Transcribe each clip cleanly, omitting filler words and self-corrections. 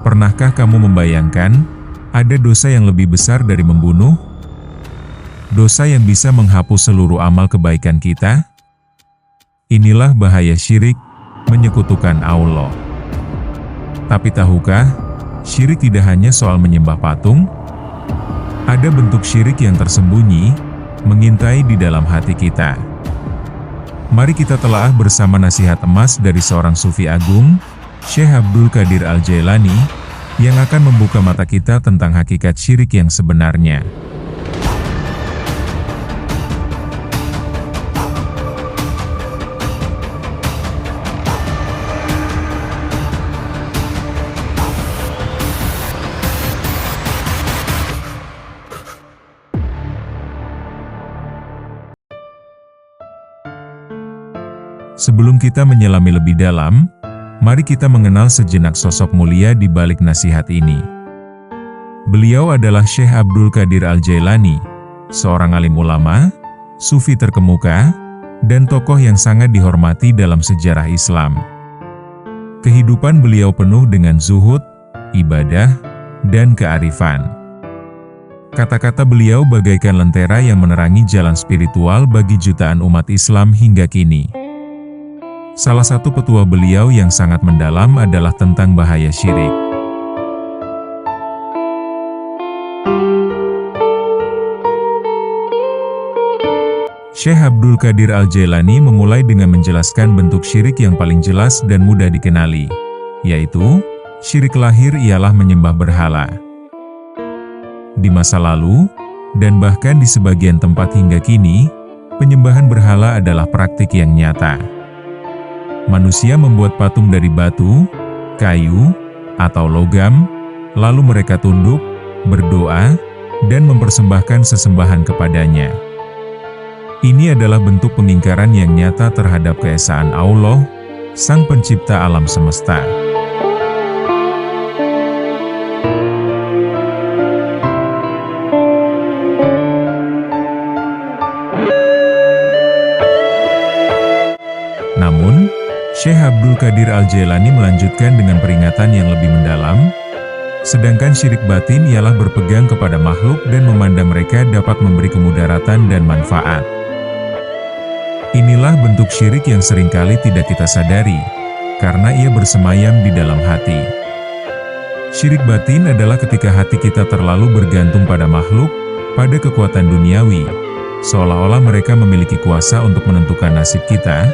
Pernahkah kamu membayangkan, ada dosa yang lebih besar dari membunuh? Dosa yang bisa menghapus seluruh amal kebaikan kita? Inilah bahaya syirik, menyekutukan Allah. Tapi tahukah, syirik tidak hanya soal menyembah patung? Ada bentuk syirik yang tersembunyi, mengintai di dalam hati kita. Mari kita telaah bersama nasihat emas dari seorang sufi agung, Syekh Abdul Qadir Al-Jailani, yang akan membuka mata kita tentang hakikat syirik yang sebenarnya. Sebelum kita menyelami lebih dalam, mari kita mengenal sejenak sosok mulia di balik nasihat ini. Beliau adalah Syekh Abdul Qadir Al-Jailani, seorang alim ulama, sufi terkemuka, dan tokoh yang sangat dihormati dalam sejarah Islam. Kehidupan beliau penuh dengan zuhud, ibadah, dan kearifan. Kata-kata beliau bagaikan lentera yang menerangi jalan spiritual bagi jutaan umat Islam hingga kini. Salah satu petua beliau yang sangat mendalam adalah tentang bahaya syirik. Syekh Abdul Qadir Al-Jailani memulai dengan menjelaskan bentuk syirik yang paling jelas dan mudah dikenali, yaitu, syirik lahir ialah menyembah berhala. Di masa lalu, dan bahkan di sebagian tempat hingga kini, penyembahan berhala adalah praktik yang nyata. Manusia membuat patung dari batu, kayu, atau logam, lalu mereka tunduk, berdoa, dan mempersembahkan sesembahan kepadanya. Ini adalah bentuk pengingkaran yang nyata terhadap keesaan Allah, Sang Pencipta alam semesta. Namun, Syekh Abdul Qadir Al-Jailani melanjutkan dengan peringatan yang lebih mendalam, sedangkan syirik batin ialah berpegang kepada makhluk dan memandang mereka dapat memberi kemudaratan dan manfaat. Inilah bentuk syirik yang seringkali tidak kita sadari, karena ia bersemayam di dalam hati. Syirik batin adalah ketika hati kita terlalu bergantung pada makhluk, pada kekuatan duniawi, seolah-olah mereka memiliki kuasa untuk menentukan nasib kita,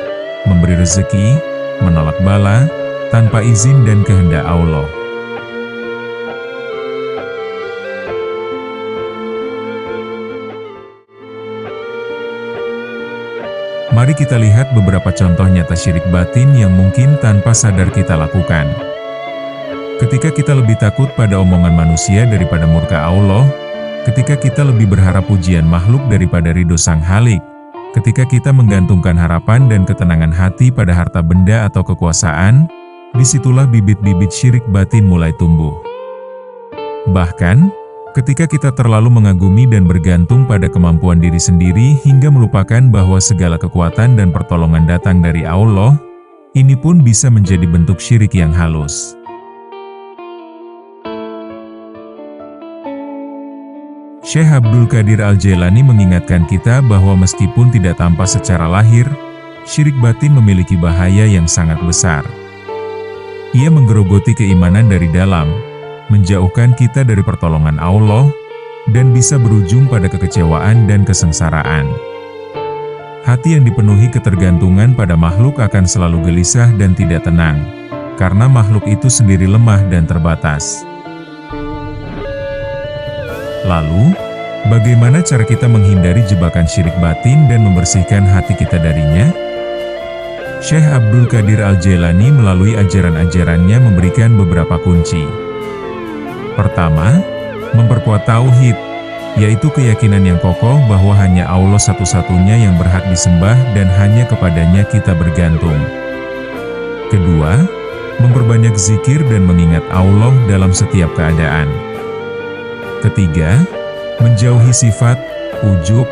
memberi rezeki, menolak bala, tanpa izin dan kehendak Allah. Mari kita lihat beberapa contoh nyata syirik batin yang mungkin tanpa sadar kita lakukan. Ketika kita lebih takut pada omongan manusia daripada murka Allah, ketika kita lebih berharap pujian makhluk daripada ridho Sang Khalik, ketika kita menggantungkan harapan dan ketenangan hati pada harta benda atau kekuasaan, disitulah bibit-bibit syirik batin mulai tumbuh. Bahkan, ketika kita terlalu mengagumi dan bergantung pada kemampuan diri sendiri hingga melupakan bahwa segala kekuatan dan pertolongan datang dari Allah, ini pun bisa menjadi bentuk syirik yang halus. Syekh Abdul Qadir Al-Jailani mengingatkan kita bahwa meskipun tidak tampak secara lahir, syirik batin memiliki bahaya yang sangat besar. Ia menggerogoti keimanan dari dalam, menjauhkan kita dari pertolongan Allah, dan bisa berujung pada kekecewaan dan kesengsaraan. Hati yang dipenuhi ketergantungan pada makhluk akan selalu gelisah dan tidak tenang, karena makhluk itu sendiri lemah dan terbatas. Lalu, bagaimana cara kita menghindari jebakan syirik batin dan membersihkan hati kita darinya? Syekh Abdul Qadir Al-Jailani melalui ajaran-ajarannya memberikan beberapa kunci. Pertama, memperkuat tauhid, yaitu keyakinan yang kokoh bahwa hanya Allah satu-satunya yang berhak disembah dan hanya kepadanya kita bergantung. Kedua, memperbanyak zikir dan mengingat Allah dalam setiap keadaan. Ketiga, menjauhi sifat, ujub,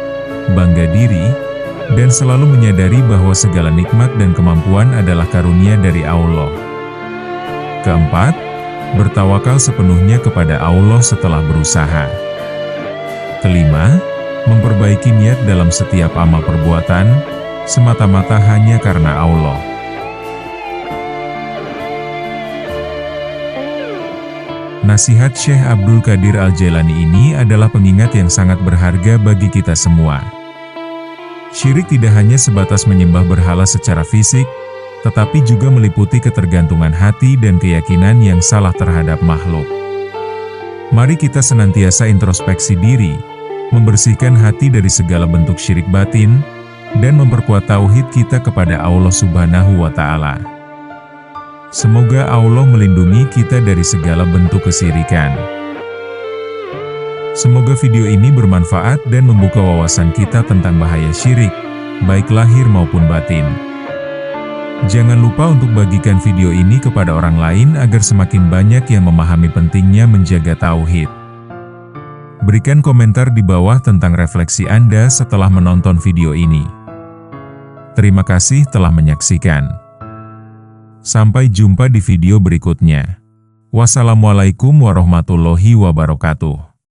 bangga diri, dan selalu menyadari bahwa segala nikmat dan kemampuan adalah karunia dari Allah. Keempat, bertawakal sepenuhnya kepada Allah setelah berusaha. Kelima, memperbaiki niat dalam setiap amal perbuatan, semata-mata hanya karena Allah. Nasihat Syekh Abdul Qadir Al-Jailani ini adalah pengingat yang sangat berharga bagi kita semua. Syirik tidak hanya sebatas menyembah berhala secara fisik, tetapi juga meliputi ketergantungan hati dan keyakinan yang salah terhadap makhluk. Mari kita senantiasa introspeksi diri, membersihkan hati dari segala bentuk syirik batin, dan memperkuat tauhid kita kepada Allah Subhanahu wa Ta'ala. Semoga Allah melindungi kita dari segala bentuk kesyirikan. Semoga video ini bermanfaat dan membuka wawasan kita tentang bahaya syirik, baik lahir maupun batin. Jangan lupa untuk bagikan video ini kepada orang lain agar semakin banyak yang memahami pentingnya menjaga tauhid. Berikan komentar di bawah tentang refleksi Anda setelah menonton video ini. Terima kasih telah menyaksikan. Sampai jumpa di video berikutnya. Wassalamualaikum warahmatullahi wabarakatuh.